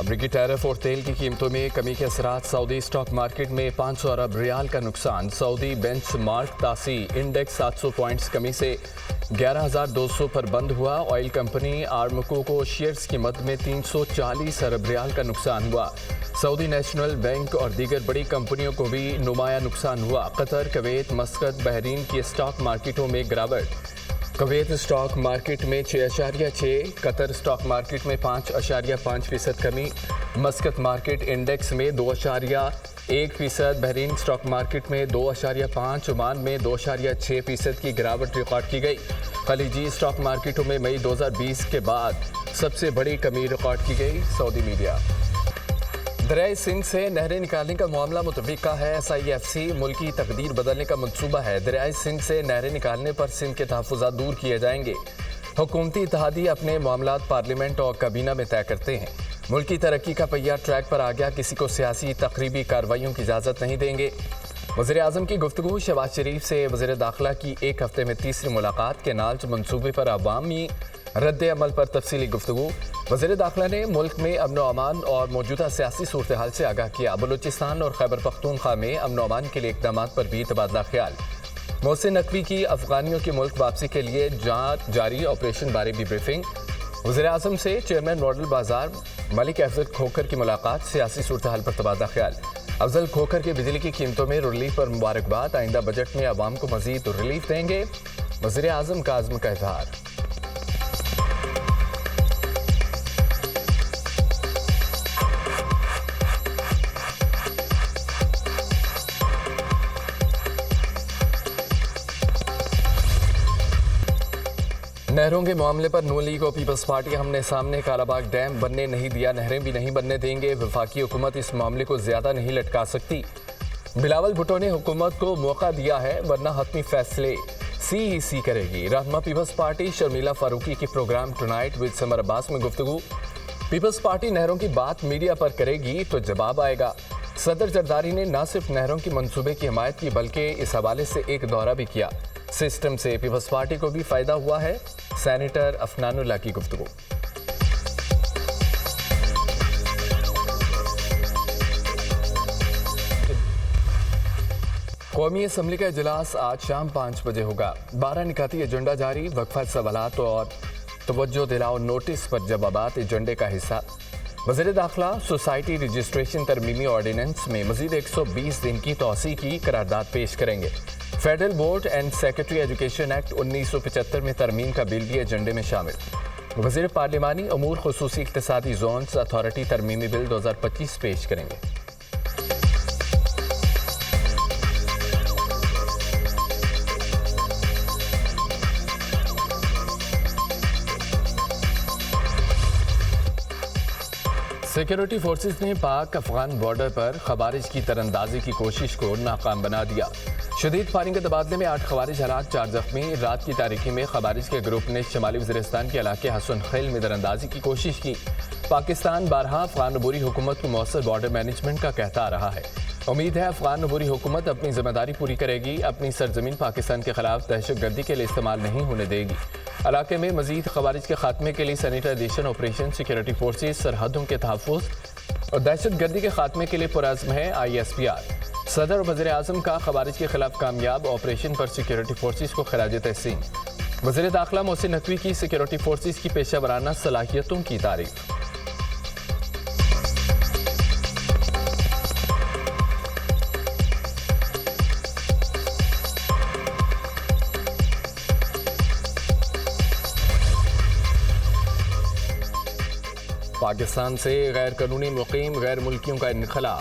अमरीकी टैरिफ और तेल की कीमतों में कमी के असरात। सऊदी स्टॉक मार्केट में 500 अरब रियाल का नुकसान। सऊदी बेंचमार्क तासी इंडेक्स 700 पॉइंट्स कमी से 11,200 पर बंद हुआ। ऑयल कंपनी आर्मको को शेयर्स की मद में 340 अरब रियाल का नुकसान हुआ। सऊदी नेशनल बैंक और दीगर बड़ी कंपनियों को भी नुमाया नुकसान हुआ। कतर, कुवैत, मस्कत, बहरीन की स्टॉक मार्केटों में गिरावट। कुवैत स्टॉक मार्केट में 6.6, कतर स्टॉक मार्केट में 5.5% कमी। मस्कत मार्केट इंडेक्स में 2.1%, बहरीन स्टॉक मार्केट में 2.5, ओमान में 2.6% की गिरावट रिकॉर्ड की गई। खलीजी स्टॉक मार्केटों में मई 2020 के बाद सबसे बड़ी कमी रिकॉर्ड की गई। Saudi media. दरियाए सिंध से नहरें निकालने का मामला मुतफ़िका है। SIFC मुल्की तकदीर बदलने का मंसूबा है। दरियाए सिंध से नहरें निकालने पर सिंध के तहफ़्फ़ुज़ात दूर किए जाएंगे। हुकूमती इत्तेहादी अपने मामलात पार्लियामेंट और काबीना में तय करते हैं। मुल्की तरक्की का पहिया ट्रैक पर आ गया, किसी को सियासी तकरीबी कार्रवाइयों की इजाज़त नहीं देंगे। वज़ीर आज़म की गुफ्तगू। शहबाज शरीफ से वज़ीर दाखिला की एक हफ्ते में तीसरी मुलाकात। के नाल्ज मनसूबे पर अवामी रद्द अमल पर तफसीली गुफ्तगू। वज़ीर दाखिला ने मुल्क में अमन अमान और मौजूदा सियासी सूरत हाल से आगाह किया। बलूचिस्तान और खैबर पख्तूनख्वा में अमन अमान के लिए इक़दाम पर भी तबादला ख्याल। मोहसिन नकवी की अफगानियों की मुल्क वापसी के लिए जारी ऑपरेशन बारे भी ब्रीफिंग। वज़ीर आज़म से चेयरमैन मॉडल बाजार मलिक अफजल खोखर की मुलाकात। सियासी सूरत हाल पर तबादला ख्याल। अफजल खोखर की बिजली की कीमतों में रिलीफ पर मुबारकबाद। आइंदा बजट में अवाम को मजीद रिलीफ देंगे, वज़ीर आज़म का आज़म का इज़हार। नहरों के मामले पर नून लीग और पीपल्स पार्टी हमने सामने। कालाबाग डैम बनने नहीं दिया, नहरें भी नहीं बनने देंगे। वफाकी हुकूमत इस मामले को ज्यादा नहीं लटका सकती। बिलावल भुट्टो ने हुकूमत को मौका दिया है, वरना हतमी फैसले CEC करेगी। रहनुमा पीपल्स पार्टी शर्मिला फारूकी की program tonight with Samar Abbas में गुफ्तगू। पीपल्स पार्टी नहरों की बात मीडिया पर करेगी तो जवाब आएगा। सदर जरदारी ने न सिर्फ नहरों की मंसूबे की हिमायत की, बल्कि इस हवाले से एक दौरा भी किया। सिस्टम से पीपल्स पार्टी को भी फायदा हुआ है। सेनेटर अफनानुल्लाह की गुफ्तगू। कौमी असम्बली का इजलास आज शाम 5 बजे होगा। 12 निकाती एजेंडा जारी। वक्फा सवालात और तवज्जो दिलाओ नोटिस पर जवाबात एजेंडे का हिस्सा। वज़ीर दाखिला सोसाइटी रजिस्ट्रेशन तरमीमी ऑर्डिनेंस में मजीद 120 दिन की तौसी की करारदाद पेश करेंगे। Federal board and secretary education act 1975 में तरमीम का बिल भी एजेंडे में शामिल। वज़ीर पार्लिमानी अमूर खुसूसी इक्तिसादी जोन्स अथॉरिटी तरमीमी बिल 2025 पेश करेंगे। सिक्योरिटी फोर्सेस ने पाक अफगान बॉर्डर पर खवारिज की तरंदाजी की कोशिश को नाकाम बना दिया। शदीद फायरिंग के तबादले में 8 खवारिज हलाक, 4 जख्मी। रात की तारीखी में खवारिज के ग्रुप ने शमाली वज़ीरिस्तान के इलाके हसन खेल में दरअंदाजी की कोशिश की। पाकिस्तान बारहा अफगान अबूरी हुकूमत को मौसर बॉर्डर मैनेजमेंट का कहता आ रहा है। उम्मीद है अफगान अबूरी हुकूमत अपनी जिम्मेदारी पूरी करेगी, अपनी सरजमीन पाकिस्तान के खिलाफ दहशत गर्दी के लिए इस्तेमाल नहीं होने देगी। इलाके में मजीद खवारिज के खात्मे के लिए सैनिटाइजेशन ऑपरेशन, सिक्योरिटी फोर्सेज, सरहदों के तहफ़्फ़ुज़ और दहशत गर्दी के खात्मे के लिए पुरअज़्म है ISPR। सदर और वज़ीर आज़म का खवारिज के खिलाफ कामयाब ऑपरेशन पर सिक्योरिटी फोर्सेज को खिराज तहसीन। वज़ीर दाखिला मोहसिन नकवी की सिक्योरिटी फोर्सेज की पेशा वराना सलाहियतों की तारीफ। पाकिस्तान से गैर कानूनी मुकीम गैर मुल्कियों का इनखला।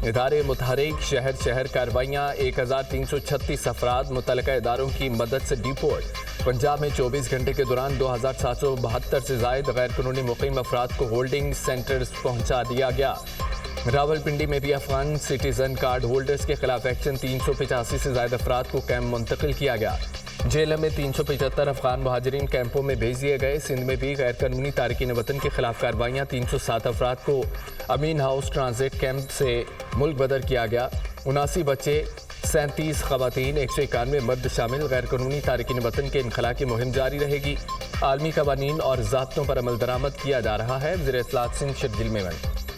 इदारे मुतहरिक शहर शहर कार्रवाइयाँ। 1336 अफराद मुतल्लिका इदारों की मदद से डिपोर्ट। पंजाब में 24 घंटे के दौरान 2772 से ज़ायद गैर कानूनी मुकीम अफराद को होल्डिंग सेंटर्स पहुँचा दिया गया। रावलपिंडी में भी अफगान सिटीजन कार्ड होल्डर्स के खिलाफ एक्शन। 385 से ज़ायद अफराद को कैंप मुंतकिल किया गया। जेलम में 375 अफगान मुहाजिरीन कैंपों में भेज दिए गए। सिंध में भी गैर कानूनी तारकीन वतन के खिलाफ कार्रवाइयाँ। 307 अफराद को अमीन हाउस ट्रांजिट कैंप से मुल्क बदर किया गया। 79 बच्चे, 37 खवातीन, 191 मर्द शामिल। गैर कानूनी तारकीन वतन के इनखला की मुहिम जारी रहेगी। आलमी कवानीन और ज़ाब्तों पर अमल दरामद किया जा रहा है। वज़ीर इत्तलात सिंध शर्जील मेमन।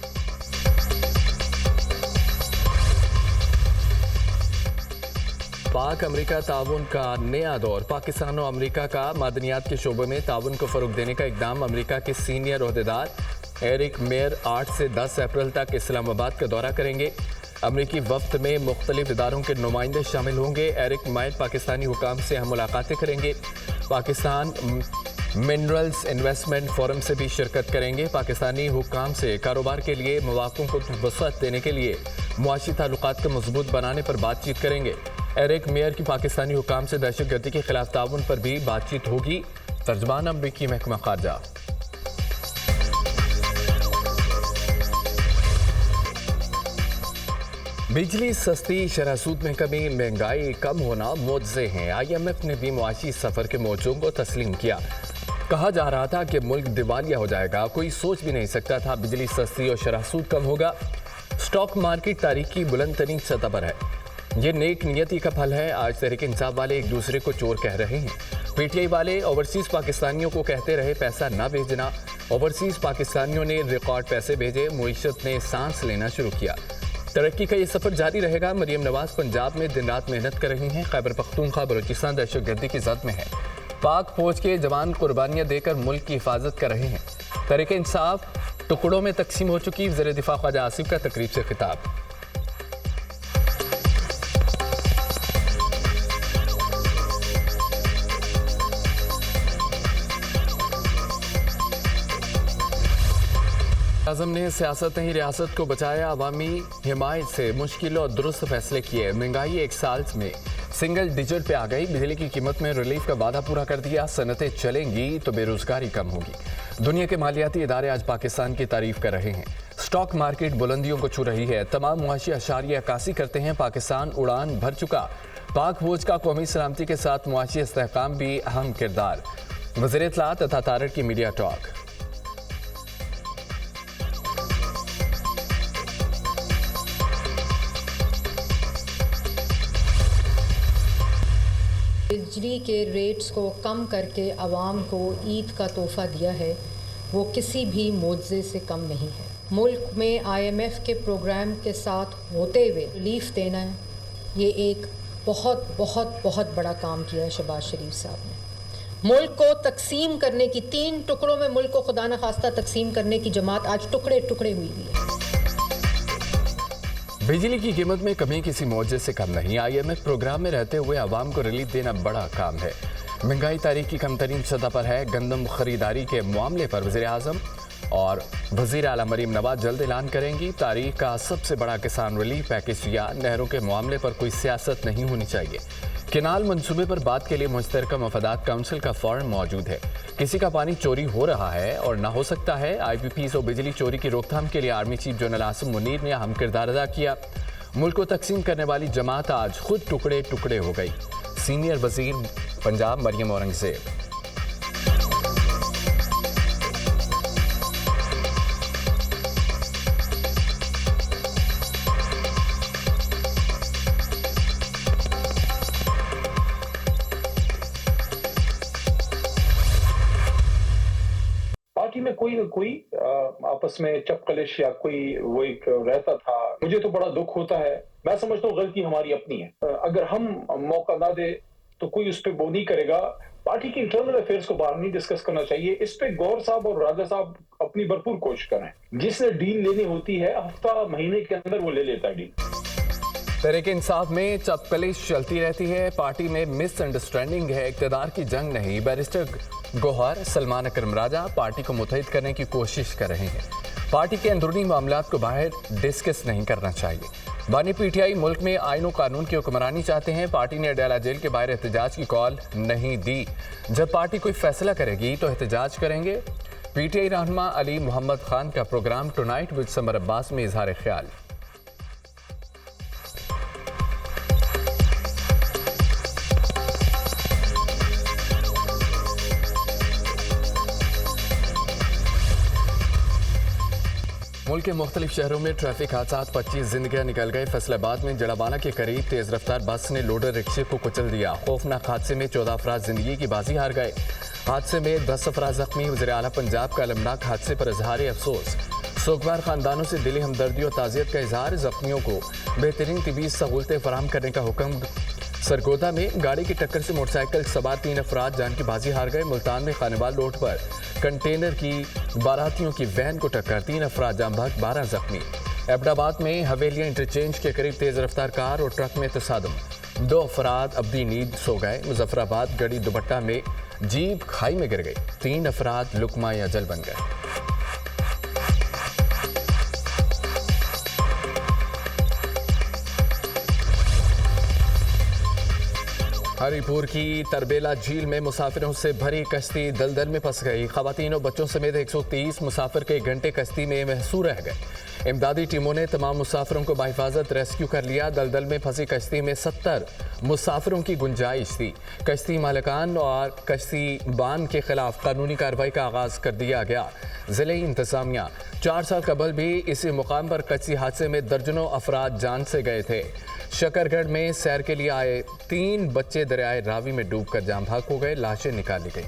पाक अमेरिका ताउन का नया दौर। पाकिस्तान और अमेरिका का मादनियात के शोबे में ताउन को फरोग देने का इकदाम। अमेरिका के सीनियर ओहदेदार एरिक मेयर 8 से 10 अप्रैल तक इस्लामाबाद का दौरा करेंगे। अमेरिकी वफ्द में मुख्तलिफ इदारों के नुमाइंदे शामिल होंगे। एरिक मेयर पाकिस्तानी हुकाम से हम मुलाकातें करेंगे। पाकिस्तान मिनरल्स इन्वेस्टमेंट फोरम से भी शिरकत करेंगे। पाकिस्तानी हुकाम से कारोबार के लिए मौक़ों को वसअत देने के लिए मुआशी ताल्लुकात को मजबूत बनाने पर बातचीत करेंगे। एरिक मेयर की पाकिस्तानी हुकाम से दहशतगर्दी के खिलाफ ताउन पर भी बातचीत होगी। तर्जमान अमरीकी महकमा खारजा। बिजली सस्ती, शरह सूद में कमी, महंगाई कम होना मुआवजे हैं। IMF ने भी मुआशी सफर के मौजों को तस्लीम किया। कहा जा रहा था कि मुल्क दिवालिया हो जाएगा, कोई सोच भी नहीं सकता था बिजली सस्ती और शरह सूद कम होगा। स्टॉक मार्केट तारीख की बुलंद तरीन सतह पर है। ये नेक नियति का फल है। आज तहरीक इंसाफ वाले एक दूसरे को चोर कह रहे हैं। PTI वाले ओवरसीज पाकिस्तानियों को कहते रहे पैसा ना भेजना। ओवरसीज पाकिस्तानियों ने रिकॉर्ड पैसे भेजे। मुईशत ने सांस लेना शुरू किया। तरक्की का ये सफर जारी रहेगा। मरियम नवाज पंजाब में दिन रात मेहनत कर रही हैं। खैबर पख्तूनख्वा बलूचिस्तान दहशतगर्दी की जद में है। पाक फौज के जवान कुर्बानियां देकर मुल्क की हिफाजत कर रहे हैं। तहरीक इंसाफ टुकड़ों में तकसीम हो चुकी। वज़ीर दिफा ख्वाजा आसिफ का तकरीब से खिताब। आज़म ने सियासत नहीं रियासत को बचाया। अवामी हिमायत से मुश्किल और दुरुस्त फैसले किए। महंगाई एक साल में सिंगल डिजिट पे आ गई। बिजली की कीमत में रिलीफ का वादा पूरा कर दिया। सनतें चलेंगी तो बेरोजगारी कम होगी। दुनिया के मालियाती इदारे आज पाकिस्तान की तारीफ कर रहे हैं। स्टॉक मार्केट बुलंदियों को छू रही है। तमाम मुआशी अशारिया अक्कासी करते हैं। पाकिस्तान उड़ान भर चुका। पाक फौज का कौमी सलामती के साथ मुआशी इस्तेहकाम भी अहम किरदार। वज़ीर इत्तलात अता तारड़ की मीडिया टॉक। बिजली के रेट्स को कम करके आवाम को ईद का तोहफ़ा दिया है, वो किसी भी मुआवजे से कम नहीं है। मुल्क में IMF के प्रोग्राम के साथ होते हुए रिलीफ देना है, ये एक बहुत बहुत बहुत बड़ा काम किया है शहबाज शरीफ साहब ने। मुल्क को तकसीम करने की, 3 टुकड़ों में मुल्क को खुदा न खास्ता तकसीम करने की जमात आज टुकड़े टुकड़े हुई है। बिजली की कीमत में कमी किसी मुआवजे से कम नहीं। IMF प्रोग्राम में रहते हुए आवाम को रिलीफ देना बड़ा काम है। महंगाई तारीख की कम तरीन सतह पर है। गंदम खरीदारी के मामले पर वज़ीर आज़म और वज़ीर आला मरीम नवाज जल्द ऐलान करेंगी। तारीख का सबसे बड़ा किसान रिलीफ पैकेज या नहरों के मामले पर कोई सियासत नहीं होनी चाहिए। केनाल मंसूबे पर बात के लिए मुश्तरका मफादात काउंसिल का फॉरम मौजूद है। किसी का पानी चोरी हो रहा है और ना हो सकता है। IPPs और बिजली चोरी की रोकथाम के लिए army chief general Asim Munir ने अहम किरदार अदा किया। मुल्क को तकसीम करने वाली जमात आज खुद टुकड़े टुकड़े हो गई। सीनियर वजीर पंजाब मरियम औरंगजेब। पार्टी में कोई न कोई आपस में चपकलिश या कोई वो एक रहता था। मुझे तो बड़ा दुख होता है। मैं समझता हूँ गलती हमारी अपनी है। अगर हम मौका ना दे तो कोई उस पर वो नहीं करेगा। पार्टी की इंटरनल अफेयर्स को बाहर नहीं डिस्कस करना चाहिए। इस पे गौर साहब और राजा साहब अपनी भरपूर कोशिश करें। जिसने डील लेनी होती है हफ्ता महीने के अंदर वो ले लेता है डील। तहरीक इंसाफ में चपकलिश चलती रहती है। पार्टी में मिसअंडरस्टैंडिंग है, इक़्तिदार की जंग नहीं। बैरिस्टर गौहर सलमान अकरम राजा पार्टी को मुत्तहिद करने की कोशिश कर रहे हैं। पार्टी के अंदरूनी मामलात को बाहर डिस्कस नहीं करना चाहिए। बानी PTI मुल्क में आईन और कानून की हुक्मरानी चाहते हैं। पार्टी ने अडयाला जेल के बाहर एहतजाज की कॉल नहीं दी। जब पार्टी कोई फैसला करेगी तो एहतजाज करेंगे। PTI रहनुमा अली मोहम्मद खान का program tonight with Samar Abbas में इजहार ख्याल। मुल्क के मुख्तलिफ शहरों में ट्रैफिक हादसा, 25 जिंदगियां निकल गए। फैसलाबाद में जड़ावाला के करीब तेज रफ्तार बस ने लोडर रिक्शे को कुचल दिया। खौफनाक हादसे में 14 अफराद जिंदगी की बाजी हार गए। हादसे में 10 अफराद जख्मी। वज़ीर आला पंजाब का अलमनाक हादसे पर इजहार अफसोस। सोगवार खानदानों से दिली हमदर्दी और ताज़ियत का इजहार। जख्मियों को बेहतरीन तिबी सहूलतें फराहम करने का हुक्म। सरगोदा में गाड़ी की टक्कर से मोटरसाइकिल सवार 3 अफराद जान की बाजी हार गए। मुल्तान में खानेवाल रोड पर कंटेनर की बारातियों की वैन को टक्कर, 3 अफराद जाम बहक, 12 जख्मी। एबटाबाद में हवेलियां इंटरचेंज के करीब तेज रफ्तार कार और ट्रक में तसादम, 2 अफराद अब्दी नींद सो गए। मुजफ्फराबाद गड़ी दुपट्टा में जीप खाई में गिर गई, 3 अफराद लुकमा या जल बन गए। हरिपुर की तरबेला झील में मुसाफिरों से भरी कश्ती दलदल में फंस गई। खवातीन और बच्चों समेत 130 मुसाफिर कई घंटे कश्ती में महसूर रह गए। इमदादी टीमों ने तमाम मुसाफिरों को बाहिफाजत रेस्क्यू कर लिया। दलदल में फंसी कश्ती में 70 मुसाफिरों की गुंजाइश थी। कश्ती मालिकान और कश्ती बान के खिलाफ कानूनी कार्रवाई का आगाज कर दिया गया। जिले इंतजामिया 4 साल कबल भी इसी मुकाम पर कश्ती हादसे में दर्जनों अफराद जान से गए थे। शकरगढ़ में सैर के लिए आए 3 बच्चे दरियाए रावी में डूबकर जाम बहक हो गए, लाशें निकाली गई।